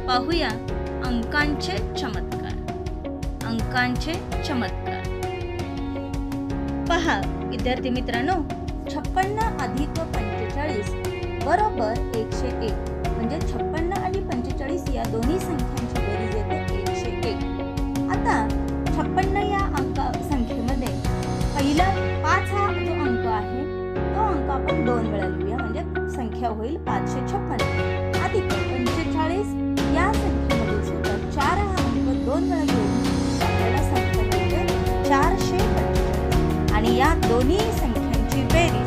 पाहूया अंकांचे चमत्कार. अंकांचे चमत्कार पहा विद्यार्थी मित्रांनो, 56 अधिक 45 बरोबर 101. म्हणजे 56 आणि 45 या दोन्ही संख्यांची बेरीज येते 101. आता 56 या संख्येमध्ये पहिला 5 हा जो अंक आहे तो अंक आपण 2 वेळा लिहूया, म्हणजे संख्या होईल 556 अधिक 45 या संख्येमध्ये सुद्धा 4 हा अंक 2 वेळा घेऊन आपल्याला संख्या मिळते 445. आणि या दोन्ही संख्यांची बेरीज